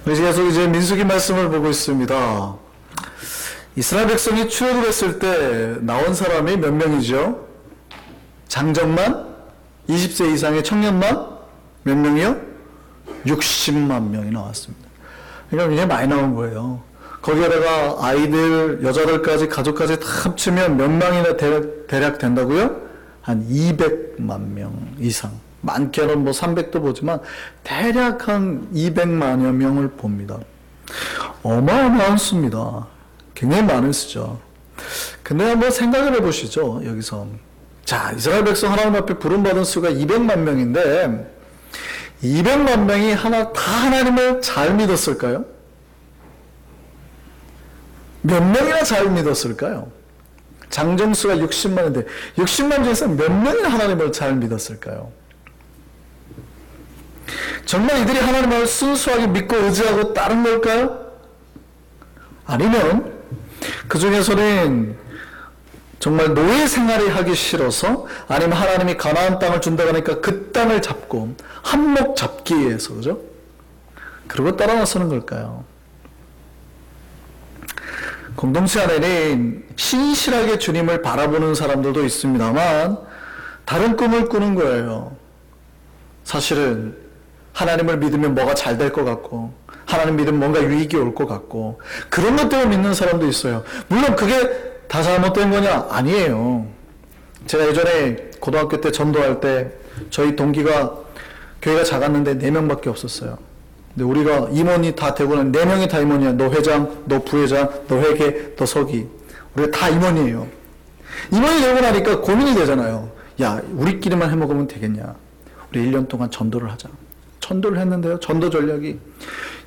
그래서 계속 이제 민수기 말씀을 보고 있습니다. 이스라엘 백성이 출애굽 했을 때 나온 사람이 몇 명이죠? 장정만? 20세 이상의 청년만? 몇 명이요? 60만 명이 나왔습니다. 그러니까 굉장히 많이 나온 거예요. 거기에다가 아이들, 여자들까지, 가족까지 다 합치면 몇 명이나 대략 된다고요? 한 200만 명 이상. 많게는 뭐 300도 보지만 대략 한 200만여 명을 봅니다. 어마어마한 수입니다. 굉장히 많은 수죠. 근데 한번 생각을 해보시죠. 여기서 자, 이스라엘 백성 하나님 앞에 부름받은 수가 200만 명인데 200만 명이 다 하나님을 잘 믿었을까요? 몇 명이나 잘 믿었을까요? 장정수가 60만인데 60만 중에서 몇 명이나 하나님을 잘 믿었을까요? 정말 이들이 하나님을 순수하게 믿고 의지하고 따른 걸까요? 아니면 그 중에서는 정말 노예 생활이 하기 싫어서, 아니면 하나님이 가나안 땅을 준다고 하니까 그 땅을 잡고 한몫 잡기 위해서, 그죠? 그러고 따라 나서는 걸까요? 공동체 안에는 신실하게 주님을 바라보는 사람들도 있습니다만 다른 꿈을 꾸는 거예요. 사실은 하나님을 믿으면 뭐가 잘 될 것 같고, 하나님 믿으면 뭔가 유익이 올 것 같고, 그런 것 때문에 믿는 사람도 있어요. 물론 그게 다 잘못된 거냐? 아니에요. 제가 예전에 고등학교 때 전도할 때 저희 동기가 교회가 작았는데 4명밖에 없었어요. 근데 우리가 임원이 다 되고는 4명이 다 임원이야. 너 회장, 너 부회장, 너 회계, 너 서기. 우리가 다 임원이에요. 임원이 되고 나니까 고민이 되잖아요. 야, 우리끼리만 해먹으면 되겠냐? 우리 1년 동안 전도를 하자. 전도를 했는데요. 전도 전략이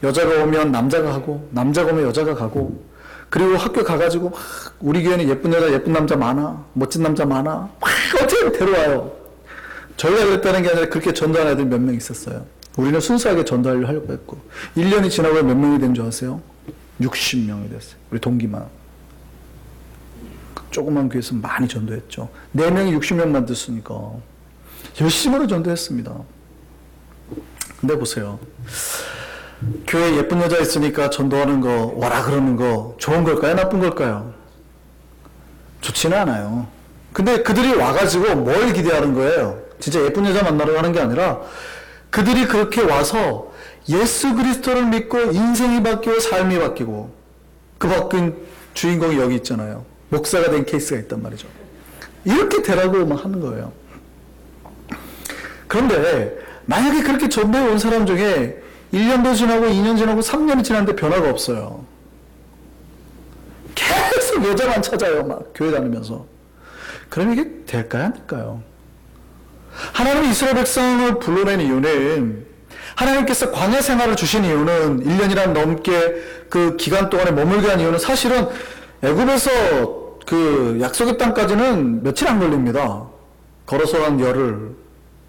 여자가 오면 남자가 하고, 남자가 오면 여자가 가고, 그리고 학교 가가지고 막 우리 교회는 예쁜 여자, 예쁜 남자 많아, 멋진 남자 많아, 막 어떻게 데려와요. 저희가 그랬다는 게 아니라 그렇게 전도하는 애들 몇 명 있었어요. 우리는 순수하게 전도하려고 했고, 1년이 지나고 몇 명이 된 줄 아세요? 60명이 됐어요. 우리 동기만. 조그만 교회에서 많이 전도했죠. 4명이 60명 만들었으니까 열심으로 전도했습니다. 근데 보세요. 교회에 예쁜 여자 있으니까 전도하는 거, 와라 그러는 거 좋은 걸까요? 나쁜 걸까요? 좋지는 않아요. 근데 그들이 와가지고 뭘 기대하는 거예요? 진짜 예쁜 여자 만나러 가는 게 아니라 그들이 그렇게 와서 예수 그리스도를 믿고 인생이 바뀌고 삶이 바뀌고, 그 바뀐 주인공이 여기 있잖아요. 목사가 된 케이스가 있단 말이죠. 이렇게 되라고 막 하는 거예요. 그런데 만약에 그렇게 전도해 온 사람 중에 1년도 지나고 2년 지나고 3년이 지났는데 변화가 없어요. 계속 여자만 찾아요. 막 교회 다니면서. 그럼 이게 될까요? 안 될까요? 하나님이 이스라엘 백성을 불러낸 이유는, 하나님께서 광야 생활을 주신 이유는, 1년이란 넘게 그 기간 동안에 머물게 한 이유는 사실은 애굽에서 그 약속의 땅까지는 며칠 안 걸립니다. 걸어서 한 열흘,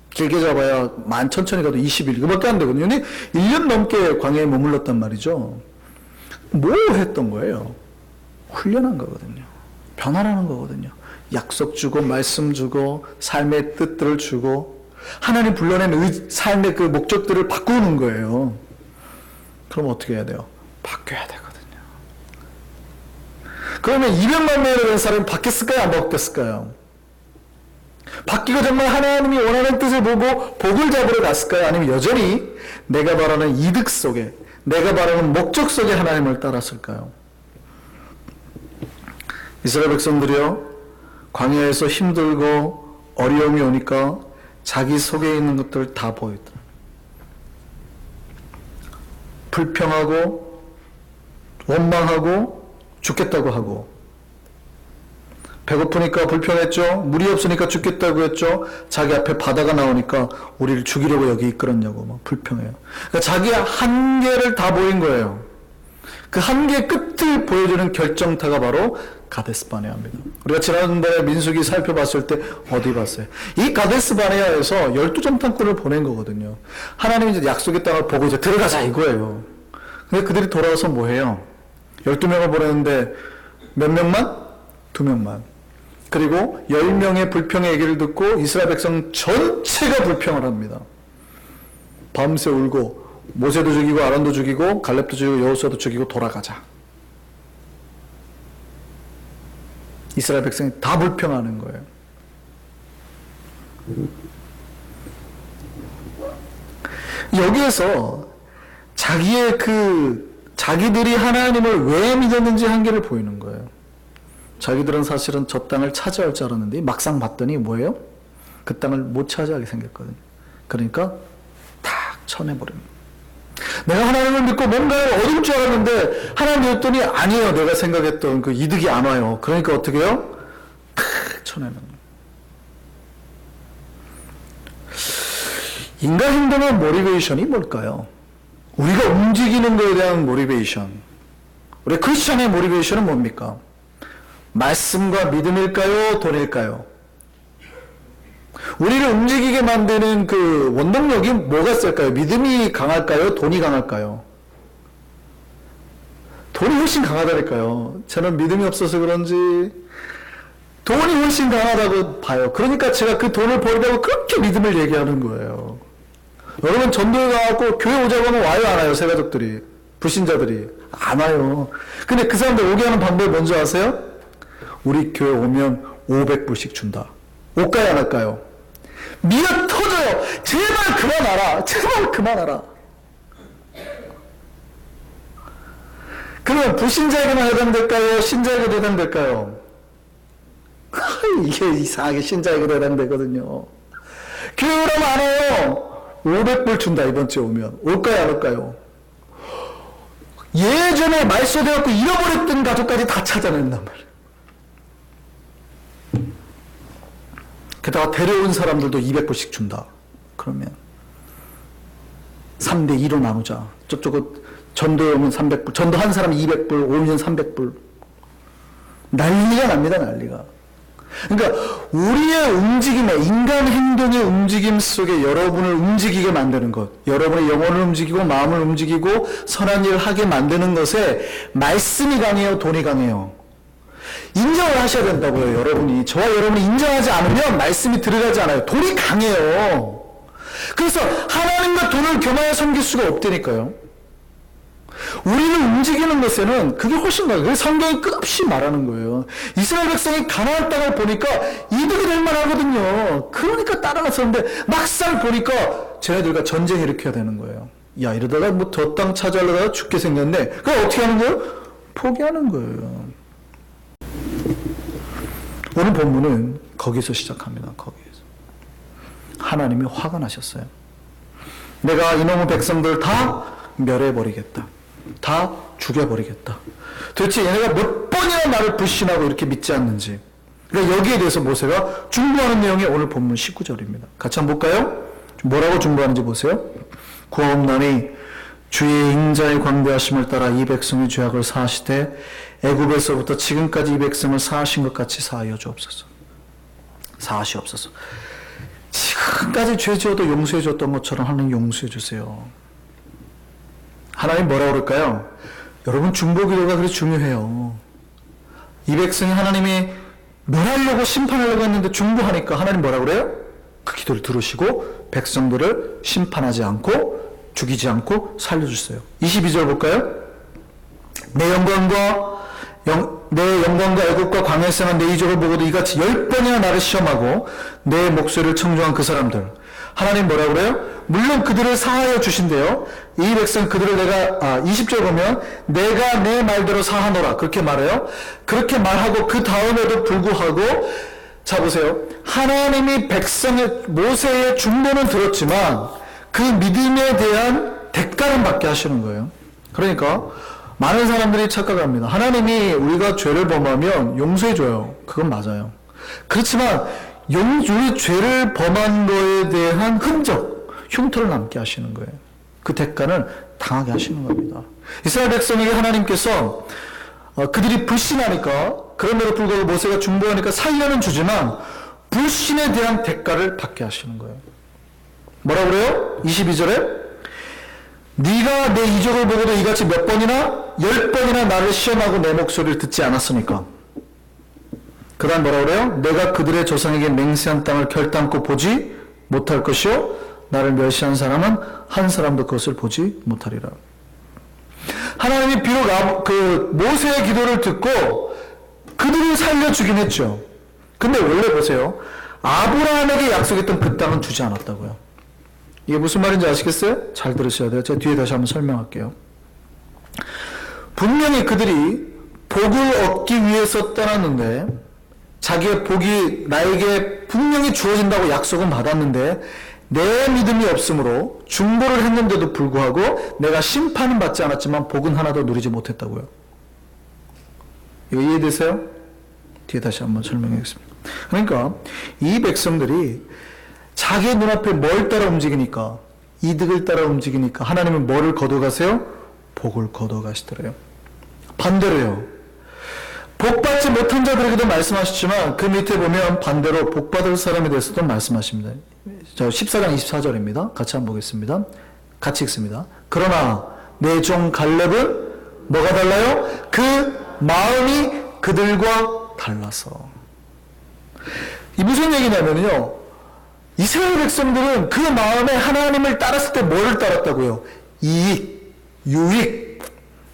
길게 잡아야 천천히 가도 20일, 그밖에 안 되거든요. 근데 1년 넘게 광야에 머물렀단 말이죠. 뭐 했던 거예요? 훈련한 거거든요. 변화라는 거거든요. 약속 주고, 말씀 주고, 삶의 뜻들을 주고, 하나님 불러낸 삶의 그 목적들을 바꾸는 거예요. 그럼 어떻게 해야 돼요? 바뀌어야 되거든요. 그러면 200만 명이 된 사람이 바뀌었을까요? 안 바뀌었을까요? 바뀌고 정말 하나님이 원하는 뜻을 보고 복을 잡으러 갔을까요? 아니면 여전히 내가 바라는 이득 속에, 내가 바라는 목적 속에 하나님을 따랐을까요? 이스라엘 백성들이요, 광야에서 힘들고 어려움이 오니까 자기 속에 있는 것들 다 보이더라. 불평하고 원망하고 죽겠다고 하고, 배고프니까 불평했죠. 물이 없으니까 죽겠다고 했죠. 자기 앞에 바다가 나오니까 우리를 죽이려고 여기 이끌었냐고 막 불평해요. 그러니까 자기 한계를 다 보인 거예요. 그 한계 끝을 보여주는 결정타가 바로 가데스바네아입니다. 우리가 지난번에 민수기 살펴봤을 때 어디 봤어요? 이 가데스바네아에서 12정탐꾼을 보낸 거거든요. 하나님이 이제 약속의 땅을 보고 이제 들어가자 이거예요. 근데 그들이 돌아와서 뭐 해요? 12명을 보냈는데 몇 명만? 2명만. 그리고 10명의 불평의 얘기를 듣고 이스라엘 백성 전체가 불평을 합니다. 밤새 울고 모세도 죽이고 아론도 죽이고 갈렙도 죽이고 여호수아도 죽이고 돌아가자. 이스라엘 백성이 다 불평하는 거예요. 여기에서 자기들이 하나님을 왜 믿었는지 한계를 보이는 거예요. 자기들은 사실은 저 땅을 차지할 줄 알았는데 막상 봤더니 뭐예요? 그 땅을 못 차지하게 생겼거든요. 그러니까 탁 쳐내버립니다. 내가 하나님을 믿고 뭔가를 얻을 줄 알았는데 하나님 믿었더니 아니에요. 내가 생각했던 그 이득이 안 와요. 그러니까 어떻게 해요? 탁 쳐내는 거예요. 인간 행동의 모티베이션이 뭘까요? 우리가 움직이는 것에 대한 모티베이션. 우리 크리스천의 모티베이션은 뭡니까? 말씀과 믿음일까요? 돈일까요? 우리를 움직이게 만드는 그 원동력이 뭐가 있을까요? 믿음이 강할까요? 돈이 강할까요? 돈이 훨씬 강하다니까요. 저는 믿음이 없어서 그런지 돈이 훨씬 강하다고 봐요. 그러니까 제가 그 돈을 벌려고 그렇게 믿음을 얘기하는 거예요. 여러분 전도에 가고 교회 오자고 하면 와요 안 와요? 새가족들이, 불신자들이 안 와요. 근데 그 사람들 오게 하는 방법이 뭔지 아세요? 우리 교회 오면 500불씩 준다. 올까요 안 할까요? 미어 터져요. 제발 그만 와라. 제발 그만 와라. 그러면 불신자에게만 해당될까요? 신자에게도 해당될까요? 이게 이상하게 신자에게도 해당되거든요. 교회 오라면 안 와요. 500불 준다 이번 주에 오면. 올까요 안 올까요? 예전에 말소되었고 잃어버렸던 가족까지 다 찾아낸단 말이에요. 게다가 데려온 사람들도 200불씩 준다. 그러면 3대 2로 나누자. 저쪽은 전도에 오면 300불, 전도 한 사람 200불, 오면 300불. 난리가 납니다, 난리가. 그러니까 우리의 움직임에, 인간 행동의 움직임 속에 여러분을 움직이게 만드는 것, 여러분의 영혼을 움직이고 마음을 움직이고 선한 일을 하게 만드는 것에 말씀이 강해요, 돈이 강해요? 인정을 하셔야 된다고요. 여러분이, 저와 여러분이 인정하지 않으면 말씀이 들어가지 않아요. 돈이 강해요. 그래서 하나님과 돈을 겸하여 섬길 수가 없다니까요. 우리를 움직이는 것에는 그게 훨씬 나아요. 그래서 성경이 끝없이 말하는 거예요. 이스라엘 백성이 가나안 땅을 보니까 이득이 될 만하거든요. 그러니까 따라갔었는데 막상 보니까 쟤네들과 전쟁 일으켜야 되는 거예요. 야, 이러다가 뭐 저 땅 차지하려다가 죽게 생겼네. 그럼 어떻게 하는 거예요? 포기하는 거예요. 오늘 본문은 거기서 시작합니다. 거기에서. 하나님이 화가 나셨어요. 내가 이놈의 백성들 다 멸해버리겠다. 다 죽여버리겠다. 도대체 얘네가 몇 번이나 나를 불신하고 이렇게 믿지 않는지. 그러니까 여기에 대해서 모세가 중보하는 내용이 오늘 본문 19절입니다. 같이 한번 볼까요? 뭐라고 중보하는지 보세요. 구하옵나니 주의 인자의 광대하심을 따라 이 백성의 죄악을 사하시되 애굽에서부터 지금까지 이 백성을 사하신 것 같이 사하여 주옵소서. 사하시옵소서. 지금까지 죄 지어도 용서해 줬던 것처럼 하나님 용서해 주세요. 하나님 뭐라고 그럴까요? 여러분 중보기도가 그렇게 중요해요. 이 백성이 하나님이 멸하려고 심판하려고 했는데 중보하니까 하나님 뭐라고 그래요? 그 기도를 들으시고 백성들을 심판하지 않고 죽이지 않고 살려주세요. 22절 볼까요? 내 영광과 애국과 광야에서 난 내 이적을 보고도 이같이 10번이나 나를 시험하고 내 목소리를 청종한 그 사람들. 하나님 뭐라고 그래요? 물론 그들을 사하여 주신대요. 이 백성 그들을 내가 20절 보면 내가 내 말대로 사하노라 그렇게 말해요. 그렇게 말하고 그 다음에도 불구하고 자 보세요. 하나님이 백성의 모세의 중보는 들었지만 그 믿음에 대한 대가는 받게 하시는 거예요. 그러니까 많은 사람들이 착각합니다. 하나님이 우리가 죄를 범하면 용서해줘요. 그건 맞아요. 그렇지만 우리 죄를 범한 거에 대한 흔적, 흉터를 남게 하시는 거예요. 그 대가는 당하게 하시는 겁니다. 이스라엘 백성에게 하나님께서 그들이 불신하니까 그럼에도 불구하고 모세가 중보하니까 살려는 주지만 불신에 대한 대가를 받게 하시는 거예요. 뭐라고 그래요? 22절에 네가 내 이적을 보고도 이같이 몇 번이나 10번이나 나를 시험하고 내 목소리를 듣지 않았으니까. 그 다음 뭐라고 그래요? 내가 그들의 조상에게 맹세한 땅을 결단코 보지 못할 것이요 나를 멸시한 사람은 한 사람도 그것을 보지 못하리라. 하나님이 비록 모세의 기도를 듣고 그들을 살려주긴 했죠. 근데 원래 보세요. 아브라함에게 약속했던 그 땅은 주지 않았다고요. 이게 무슨 말인지 아시겠어요? 잘 들으셔야 돼요. 제가 뒤에 다시 한번 설명할게요. 분명히 그들이 복을 얻기 위해서 떠났는데, 자기의 복이 나에게 분명히 주어진다고 약속은 받았는데 내 믿음이 없으므로 중보를 했는데도 불구하고 내가 심판은 받지 않았지만 복은 하나도 누리지 못했다고요. 이거 이해되세요? 뒤에 다시 한번 설명하겠습니다. 그러니까 이 백성들이 자기 눈앞에 뭘 따라 움직이니까, 이득을 따라 움직이니까 하나님은 뭐를 거둬가세요? 복을 거둬가시더래요. 반대로요. 복받지 못한 자들에게도 말씀하셨지만 그 밑에 보면 반대로 복받을 사람에 대해서도 말씀하십니다. 14장 24절입니다. 같이 한번 보겠습니다. 같이 읽습니다. 그러나 내 종 갈렙은 뭐가 달라요? 그 마음이 그들과 달라서. 이 무슨 얘기냐면요, 이스라엘 백성들은 그 마음에 하나님을 따랐을 때 뭐를 따랐다고요? 이익, 유익,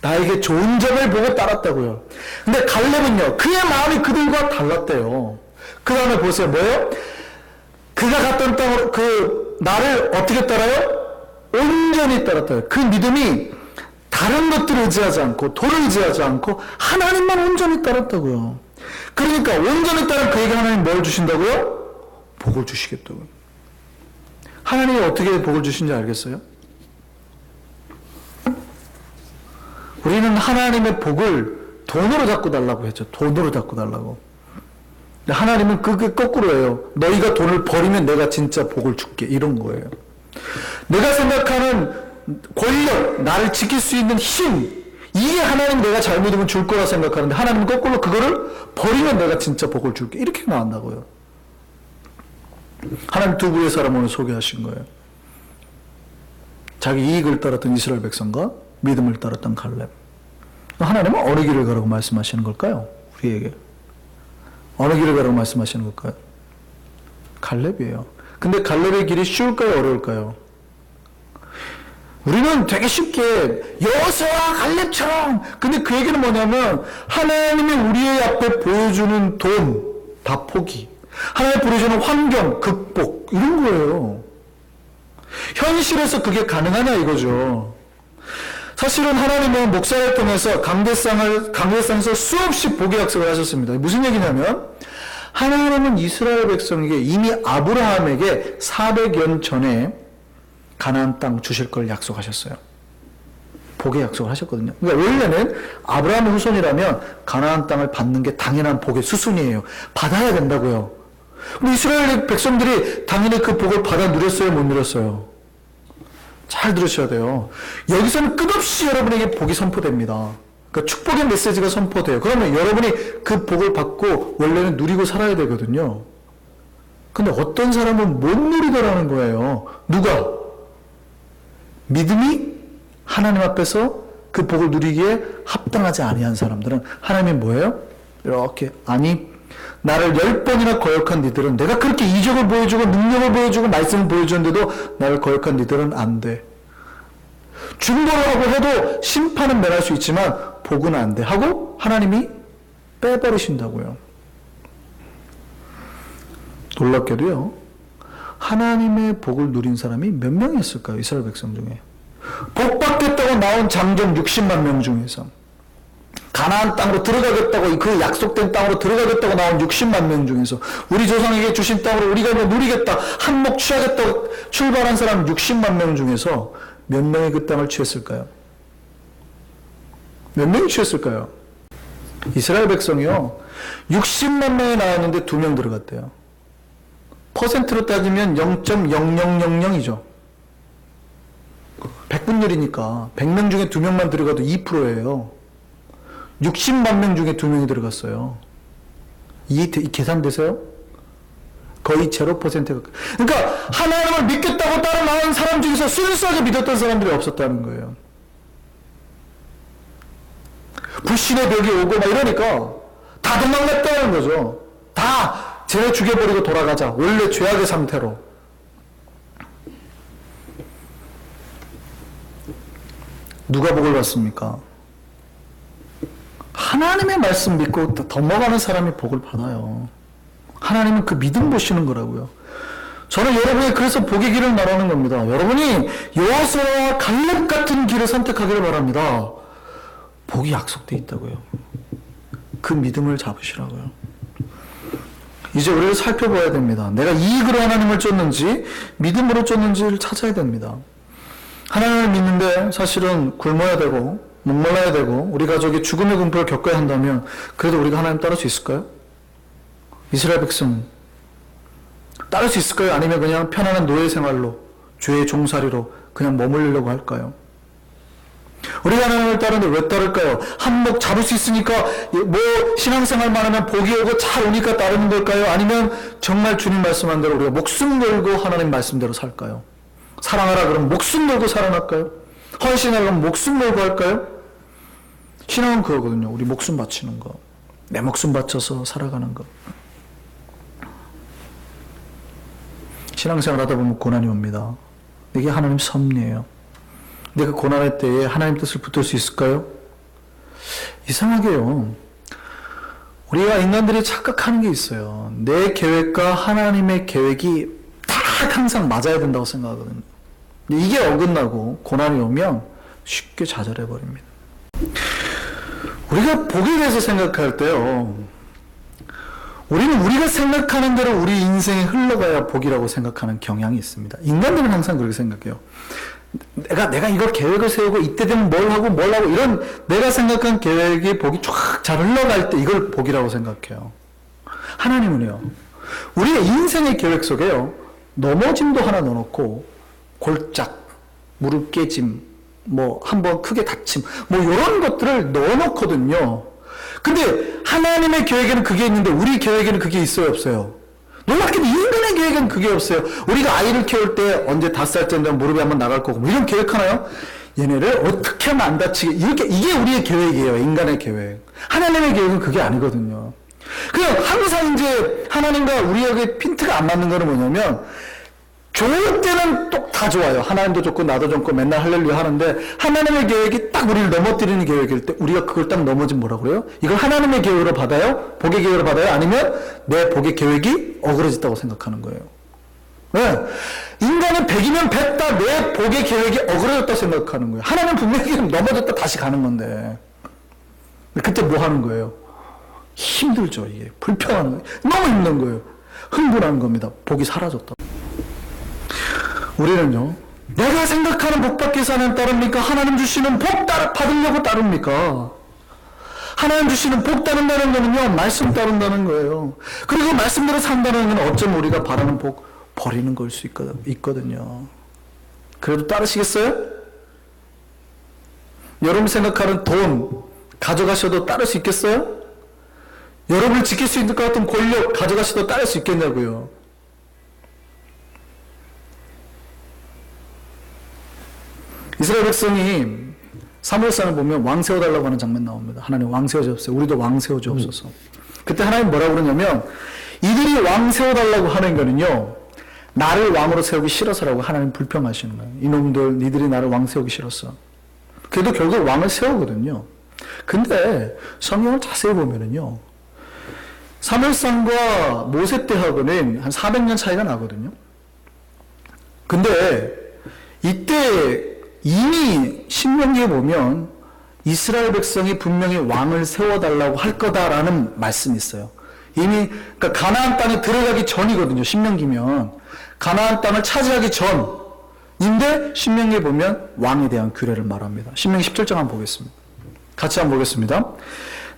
나에게 좋은 점을 보고 따랐다고요. 근데 갈렙은요, 그의 마음이 그들과 달랐대요. 그 다음에 보세요. 뭐예요? 그가 갔던 땅으로 나를 어떻게 따라요? 온전히 따랐다요. 그 믿음이 다른 것들을 의지하지 않고, 돌을 의지하지 않고 하나님만 온전히 따랐다고요. 그러니까 온전히 따른 그에게 하나님 뭘 주신다고요? 복을 주시겠다고요. 하나님이 어떻게 복을 주신지 알겠어요? 우리는 하나님의 복을 돈으로 잡고 달라고 했죠. 돈으로 잡고 달라고. 근데 하나님은 그게 거꾸로예요. 너희가 돈을 버리면 내가 진짜 복을 줄게. 이런 거예요. 내가 생각하는 권력, 나를 지킬 수 있는 힘, 이게 하나님 내가 잘 믿으면 줄 거라 생각하는데 하나님은 거꾸로 그거를 버리면 내가 진짜 복을 줄게. 이렇게 나온다고요. 하나님 두 부의 사람 오늘 소개하신 거예요. 자기 이익을 따랐던 이스라엘 백성과 믿음을 따랐던 갈렙. 하나님은 어느 길을 가라고 말씀하시는 걸까요? 우리에게. 어느 길을 가라고 말씀하시는 걸까요? 갈렙이에요. 근데 갈렙의 길이 쉬울까요? 어려울까요? 우리는 되게 쉽게 여호수아와 갈렙처럼, 근데 그 얘기는 뭐냐면 하나님이 우리의 앞에 보여주는 돈 다 포기, 하나님이 보여주는 환경 극복, 이런 거예요. 현실에서 그게 가능하냐 이거죠. 사실은 하나님은 목사를 통해서 강대상에서 수없이 복의 약속을 하셨습니다. 무슨 얘기냐면 하나님은 이스라엘 백성에게 이미 아브라함에게 400년 전에 가나안 땅 주실 걸 약속하셨어요. 복의 약속을 하셨거든요. 그러니까 원래는 아브라함의 후손이라면 가나안 땅을 받는 게 당연한 복의 수순이에요. 받아야 된다고요. 근데 이스라엘 백성들이 당연히 그 복을 받아 누렸어요? 못 누렸어요? 잘 들으셔야 돼요. 여기서는 끝없이 여러분에게 복이 선포됩니다. 그러니까 축복의 메시지가 선포돼요. 그러면 여러분이 그 복을 받고 원래는 누리고 살아야 되거든요. 근데 어떤 사람은 못 누리더라는 거예요. 누가? 믿음이 하나님 앞에서 그 복을 누리기에 합당하지 아니한 사람들은 하나님이 뭐예요? 이렇게, 아니 나를 10번이나 거역한 니들은, 내가 그렇게 이적을 보여주고 능력을 보여주고 말씀을 보여줬는데도 나를 거역한 니들은 안 돼. 중보를 하고 해도 심판은 면할 수 있지만 복은 안 돼 하고 하나님이 빼버리신다고요. 놀랍게도요, 하나님의 복을 누린 사람이 몇 명이었을까요? 이스라엘 백성 중에. 복 받겠다고 나온 장정 60만 명 중에서, 가나안 땅으로 들어가겠다고, 그 약속된 땅으로 들어가겠다고 나온 60만 명 중에서, 우리 조상에게 주신 땅으로 우리가 누리겠다, 한몫 취하겠다고 출발한 사람 60만 명 중에서 몇 명이 그 땅을 취했을까요? 몇 명이 취했을까요? 이스라엘 백성이요, 60만 명이 나왔는데 2명 들어갔대요. 퍼센트로 따지면 0.0000이죠. 100분율이니까 100명 중에 2명만 들어가도 2%예요. 60만 명 중에 2명이 들어갔어요. 이 계산되세요? 거의 0%가. 그러니까 하나님을 믿겠다고 따라 나온 사람 중에서 순수하게 믿었던 사람들이 없었다는 거예요. 불신의 벽이 오고 막 이러니까 다 도망갔다는 거죠. 다 쟤네 죽여버리고 돌아가자. 원래 죄악의 상태로. 누가 복을 받습니까? 하나님의 말씀 믿고 넘어가는 사람이 복을 받아요. 하나님은 그 믿음 보시는 거라고요. 저는 여러분이 그래서 복의 길을 말하는 겁니다. 여러분이 여호수아와 갈렙 같은 길을 선택하기를 바랍니다. 복이 약속되어 있다고요. 그 믿음을 잡으시라고요. 이제 우리를 살펴봐야 됩니다. 내가 이익으로 하나님을 쫓는지 믿음으로 쫓는지를 찾아야 됩니다. 하나님을 믿는데 사실은 굶어야 되고 목말라야 되고 우리 가족이 죽음의 공포를 겪어야 한다면 그래도 우리가 하나님 따를 수 있을까요? 이스라엘 백성 따를 수 있을까요? 아니면 그냥 편안한 노예 생활로 죄의 종살이로 그냥 머물려고 할까요? 우리가 하나님을 따르는데 왜 따를까요? 한몫 잡을 수 있으니까 뭐 신앙생활만 하면 복이 오고 잘 오니까 따르는 걸까요? 아니면 정말 주님 말씀한 대로 우리가 목숨 걸고 하나님 말씀대로 살까요? 사랑하라 그러면 목숨 걸고 살아날까요? 헌신하라 그러면 목숨 걸고 할까요? 신앙은 그거거든요. 우리 목숨 바치는 거. 내 목숨 바쳐서 살아가는 거. 신앙생활 하다 보면 고난이 옵니다. 이게 하나님 섭리예요. 근데 그 고난의 때에 하나님 뜻을 붙들 수 있을까요? 이상하게요. 우리가 인간들이 착각하는 게 있어요. 내 계획과 하나님의 계획이 딱 항상 맞아야 된다고 생각하거든요. 근데 이게 어긋나고 고난이 오면 쉽게 좌절해버립니다. 우리가 복에 대해서 생각할 때요. 우리는 우리가 생각하는 대로 우리 인생이 흘러가야 복이라고 생각하는 경향이 있습니다. 인간들은 항상 그렇게 생각해요. 내가 이걸 계획을 세우고 이때 되면 뭘 하고 이런 내가 생각한 계획이 복이 쫙 잘 흘러갈 때 이걸 복이라고 생각해요. 하나님은요. 우리의 인생의 계획 속에요. 넘어짐도 하나 넣어놓고 골짝, 무릎 깨짐, 뭐 한번 크게 다침, 뭐 이런 것들을 넣어놓거든요. 근데 하나님의 계획에는 그게 있는데 우리 계획에는 그게 있어요, 없어요? 놀랍게도 인간의 계획은 그게 없어요. 우리가 아이를 키울 때 언제 5살쯤 되면 무릎이 한번 나갈 거고 뭐 이런 계획하나요? 얘네를 어떻게 하면 안 다치게 이게 우리의 계획이에요. 인간의 계획. 하나님의 계획은 그게 아니거든요. 그냥 항상 이제 하나님과 우리에게 핀트가 안 맞는 거는 뭐냐면 좋을 때는 또 다 좋아요. 하나님도 좋고 나도 좋고 맨날 할렐루야 하는데 하나님의 계획이 딱 우리를 넘어뜨리는 계획일 때 우리가 그걸 딱 넘어지면 뭐라 그래요? 이걸 하나님의 계획으로 받아요? 복의 계획으로 받아요? 아니면 내 복의 계획이 어그러졌다고 생각하는 거예요. 네. 인간은 100이면 100다 내 복의 계획이 어그러졌다고 생각하는 거예요. 하나님은 분명히 넘어졌다 다시 가는 건데 그때 뭐 하는 거예요? 힘들죠. 이게 불편한 거예요. 너무 힘든 거예요. 흥분하는 겁니다. 복이 사라졌다. 우리는요, 내가 생각하는 복 받기 위해서 하나님 따릅니까? 하나님 주시는 복 받으려고 따릅니까? 하나님 주시는 복 따른다는 거는요, 말씀 따른다는 거예요. 그리고 말씀대로 산다는 건 어쩌면 우리가 바라는 복 버리는 걸 수 있거든요. 그래도 따르시겠어요? 여러분이 생각하는 돈 가져가셔도 따를 수 있겠어요? 여러분을 지킬 수 있을 것 같은 권력 가져가셔도 따를 수 있겠냐고요. 이스라엘 백성이 사무엘상을 보면 왕 세워달라고 하는 장면 나옵니다. 하나님 왕 세워주옵소서. 우리도 왕 세워주옵소서. 그때 하나님 뭐라고 그러냐면 이들이 왕 세워달라고 하는 거는요. 나를 왕으로 세우기 싫어서라고 하나님 불평하시는 거예요. 이놈들 니들이 나를 왕 세우기 싫었어. 그래도 결국 왕을 세우거든요. 근데 성경을 자세히 보면은요. 사무엘상과 모세 때하고는 한 400년 차이가 나거든요. 근데 이때 이미 신명기에 보면 이스라엘 백성이 분명히 왕을 세워달라고 할 거다라는 말씀이 있어요. 이미 그러니까 가나안 땅에 들어가기 전이거든요. 신명기면 가나안 땅을 차지하기 전인데 신명기에 보면 왕에 대한 규례를 말합니다. 신명기 17장 한번 보겠습니다. 같이 한번 보겠습니다.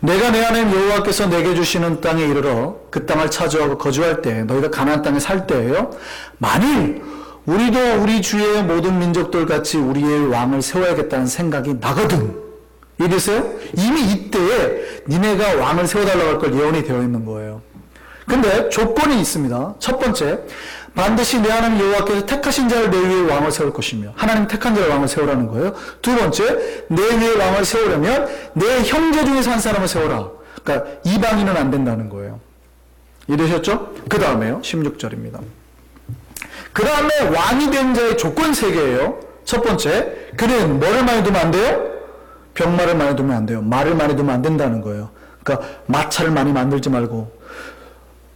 내가 내 하나님 여호와께서 내게 주시는 땅에 이르러 그 땅을 차지하고 거주할 때 너희가 가나안 땅에 살 때예요. 만일 우리도 우리 주의 모든 민족들 같이 우리의 왕을 세워야겠다는 생각이 나거든. 이해되세요? 이미 이때에 니네가 왕을 세워달라고 할 걸 예언이 되어 있는 거예요. 근데 조건이 있습니다. 첫 번째, 반드시 내 하나님 여호와께서 택하신 자를 내 위에 왕을 세울 것이며 하나님 택한 자를 왕을 세우라는 거예요. 두 번째, 내 위에 왕을 세우려면 내 형제 중에서 한 사람을 세워라. 그러니까 이방인은 안 된다는 거예요. 이해되셨죠? 그 다음에요. 16절입니다. 그 다음에 왕이 된 자의 조건 3개예요. 첫 번째, 그는 뭐를 많이 두면 안 돼요? 병마를 많이 두면 안 돼요. 말을 많이 두면 안 된다는 거예요. 그러니까 마차를 많이 만들지 말고.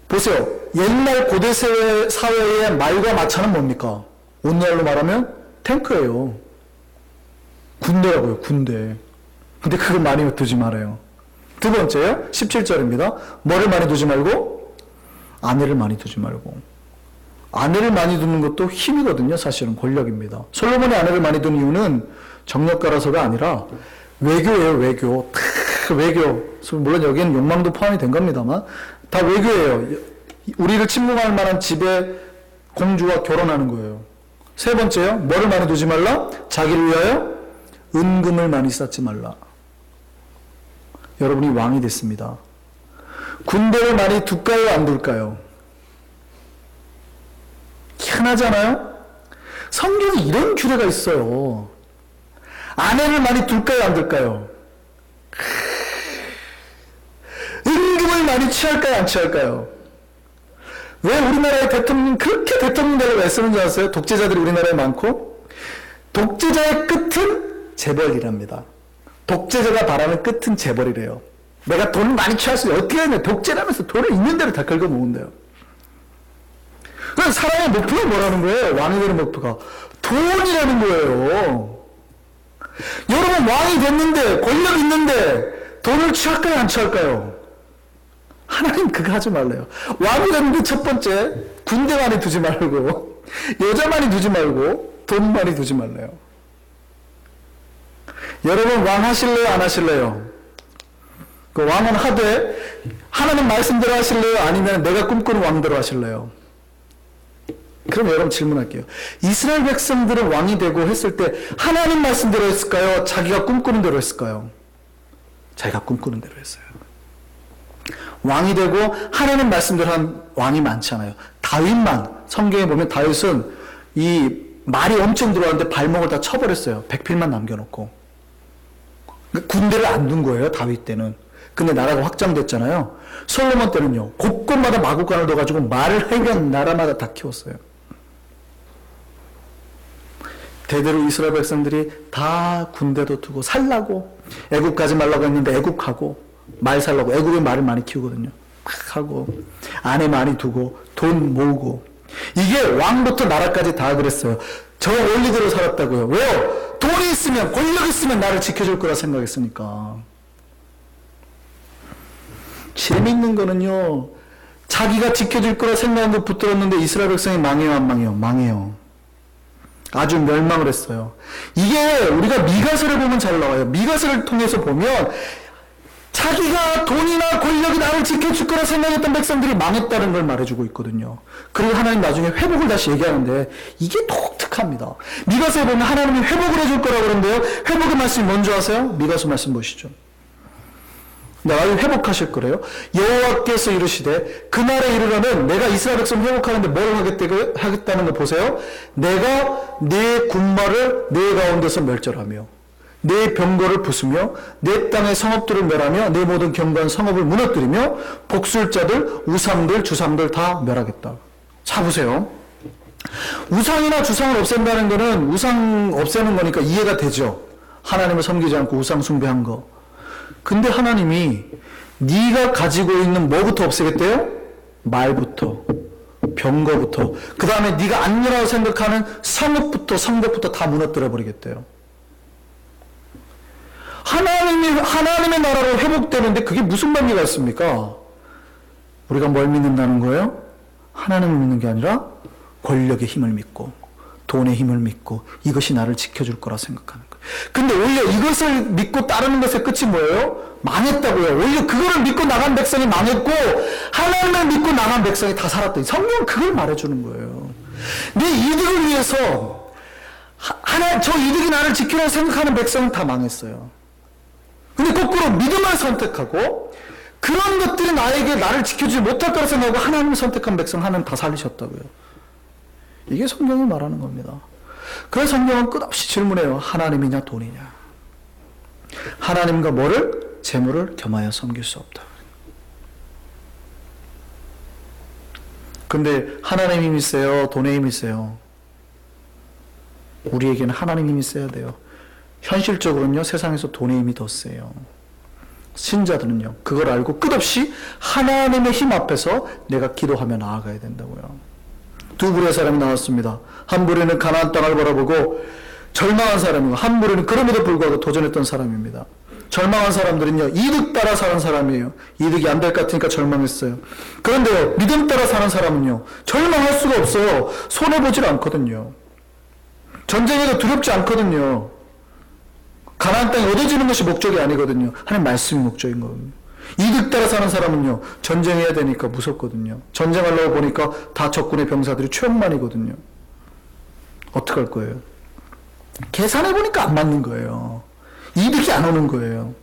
보세요. 옛날 고대 사회의 말과 마차는 뭡니까? 오늘날로 말하면 탱크예요. 군대라고요, 군대. 근데 그거 많이 두지 말아요. 두 번째요, 17절입니다. 뭐를 많이 두지 말고? 아내를 많이 두지 말고. 아내를 많이 두는 것도 힘이거든요. 사실은 권력입니다. 솔로몬이 아내를 많이 두는 이유는 정력가라서가 아니라 외교예요. 외교. 외교. 물론 여기에는 욕망도 포함이 된 겁니다만 다 외교예요. 우리를 침공할 만한 집에 공주와 결혼하는 거예요. 세 번째요. 뭐를 많이 두지 말라? 자기를 위하여 은금을 많이 쌓지 말라. 여러분이 왕이 됐습니다. 군대를 많이 둘까요? 안 둘까요? 희한하잖아요? 성경에 이런 규례가 있어요. 아내를 많이 둘까요? 안 둘까요? 은금을 많이 취할까요? 안 취할까요? 왜 우리나라의 대통령, 그렇게 대통령들을 왜 쓰는 줄 아세요? 독재자들이 우리나라에 많고, 독재자의 끝은 재벌이랍니다. 독재자가 바라는 끝은 재벌이래요. 내가 돈을 많이 취할 수 있어요. 어떻게 하냐? 독재라면서 돈을 있는 대로 다 긁어 모은대요. 그래서 사람의 목표가 뭐라는 거예요? 왕이 되는 목표가. 돈이라는 거예요. 여러분, 왕이 됐는데, 권력 있는데, 돈을 취할까요? 안 취할까요? 하나님 그거 하지 말래요. 왕이 됐는데 첫 번째, 군대 많이 두지 말고, 여자 많이 두지 말고, 돈 많이 두지 말래요. 여러분, 왕 하실래요? 안 하실래요? 그 왕은 하되, 하나님 말씀대로 하실래요? 아니면 내가 꿈꾸는 왕대로 하실래요? 그럼 여러분 질문할게요. 이스라엘 백성들은 왕이 되고 했을 때 하나님 말씀대로 했을까요? 자기가 꿈꾸는 대로 했을까요? 자기가 꿈꾸는 대로 했어요. 왕이 되고 하나님 말씀대로 한 왕이 많잖아요. 다윗만, 성경에 보면 다윗은 이 말이 엄청 들어왔는데 발목을 다 쳐버렸어요. 백필만 남겨놓고. 군대를 안 둔 거예요, 다윗 때는. 근데 나라가 확장됐잖아요. 솔로몬 때는요, 곳곳마다 마구간을 둬가지고 말을 하면 나라마다 다 키웠어요. 대대로 이스라엘 백성들이 다 군대도 두고 살라고, 애국 가지 말라고 했는데 애국하고, 말 살라고, 애국의 말을 많이 키우거든요. 막 하고, 아내 많이 두고, 돈 모으고. 이게 왕부터 나라까지 다 그랬어요. 저 원리대로 살았다고요. 왜요? 돈이 있으면, 권력이 있으면 나를 지켜줄 거라 생각했으니까. 재밌는 거는요, 자기가 지켜줄 거라 생각한 거 붙들었는데 이스라엘 백성이 망해요, 안 망해요? 망해요. 아주 멸망을 했어요. 이게 우리가 미가서를 보면 잘 나와요. 미가서를 통해서 보면 자기가 돈이나 권력이 나를 지켜줄 거라 생각했던 백성들이 망했다는 걸 말해주고 있거든요. 그리고 하나님 나중에 회복을 다시 얘기하는데 이게 독특합니다. 미가서에 보면 하나님이 회복을 해줄 거라고 그러는데요. 회복의 말씀이 뭔지 아세요? 미가서 말씀 보시죠. 나를 회복하실 거래요. 여호와께서 이르시되 그날에 이르러는 내가 이스라엘 백성 회복하는데 뭘 하겠다는 거 보세요. 내가 네 군마를 네 가운데서 멸절하며 내 병거를 부수며 내 땅의 성읍들을 멸하며 내 모든 견고한 성읍을 무너뜨리며 복술자들, 우상들, 주상들 다 멸하겠다. 자 보세요. 우상이나 주상을 없앤다는 거는 우상 없애는 거니까 이해가 되죠. 하나님을 섬기지 않고 우상 숭배한 거. 근데 하나님이 네가 가지고 있는 뭐부터 없애겠대요? 말부터, 병거부터, 그 다음에 네가 안전하다고 생각하는 성읍부터, 성벽부터 다 무너뜨려 버리겠대요. 하나님의 나라로 회복되는데 그게 무슨 관계가 있습니까? 우리가 뭘 믿는다는 거예요? 하나님을 믿는 게 아니라 권력의 힘을 믿고 돈의 힘을 믿고 이것이 나를 지켜줄 거라 생각하는 거예요. 근데 오히려 이것을 믿고 따르는 것의 끝이 뭐예요? 망했다고요. 오히려 그거를 믿고 나간 백성이 망했고 하나님을 믿고 나간 백성이 다 살았더니 성경은 그걸 말해주는 거예요. 내 이득을 위해서 저 이득이 나를 지키라고 생각하는 백성은 다 망했어요. 근데 거꾸로 믿음을 선택하고 그런 것들이 나를 지켜주지 못할 거라 생각하고 하나님을 선택한 백성 하나님 다 살리셨다고요. 이게 성경이 말하는 겁니다. 그래서 성경은 끝없이 질문해요. 하나님이냐 돈이냐. 하나님과 뭐를? 재물을 겸하여 섬길 수 없다. 근데 하나님의 힘이 세요? 돈의 힘이 세요? 우리에게는 하나님 힘이 세야 돼요. 현실적으로는요, 세상에서 돈의 힘이 더 세요. 신자들은요, 그걸 알고 끝없이 하나님의 힘 앞에서 내가 기도하며 나아가야 된다고요. 두 부류의 사람이 나왔습니다. 한 부류는 가나안 땅을 바라보고 절망한 사람이고, 한 부류는 그럼에도 불구하고 도전했던 사람입니다. 절망한 사람들은요, 이득 따라 사는 사람이에요. 이득이 안 될 것 같으니까 절망했어요. 그런데요, 믿음 따라 사는 사람은요, 절망할 수가 없어요. 손해보질 않거든요. 전쟁에도 두렵지 않거든요. 가나안 땅이 얻어지는 것이 목적이 아니거든요. 하나님 말씀이 목적인 거거든요. 이득 따라 사는 사람은요, 전쟁해야 되니까 무섭거든요. 전쟁하려고 보니까 다 적군의 병사들이 최영만이거든요. 어떡할 거예요? 계산해보니까 안 맞는 거예요. 이득이 안 오는 거예요.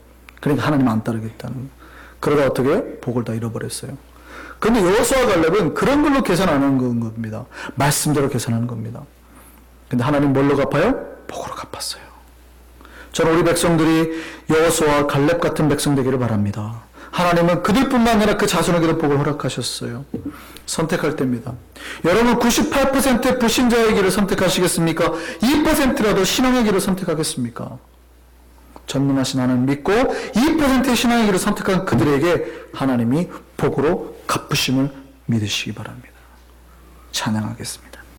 그러니까 하나님 안 따르겠다는 거예요. 그러다 어떻게? 복을 다 잃어버렸어요. 그런데 여호수아 갈렙은 그런 걸로 계산 안 하는 겁니다. 말씀대로 계산하는 겁니다. 근데 하나님 뭘로 갚아요? 복으로 갚았어요. 저는 우리 백성들이 여호수아 갈렙 같은 백성 되기를 바랍니다. 하나님은 그들뿐만 아니라 그 자손에게도 복을 허락하셨어요. 선택할 때입니다. 여러분 98%의 불신자의 길을 선택하시겠습니까? 2%라도 신앙의 길을 선택하겠습니까? 전능하신 하나님 믿고 2%의 신앙의 길을 선택한 그들에게 하나님이 복으로 갚으심을 믿으시기 바랍니다. 찬양하겠습니다.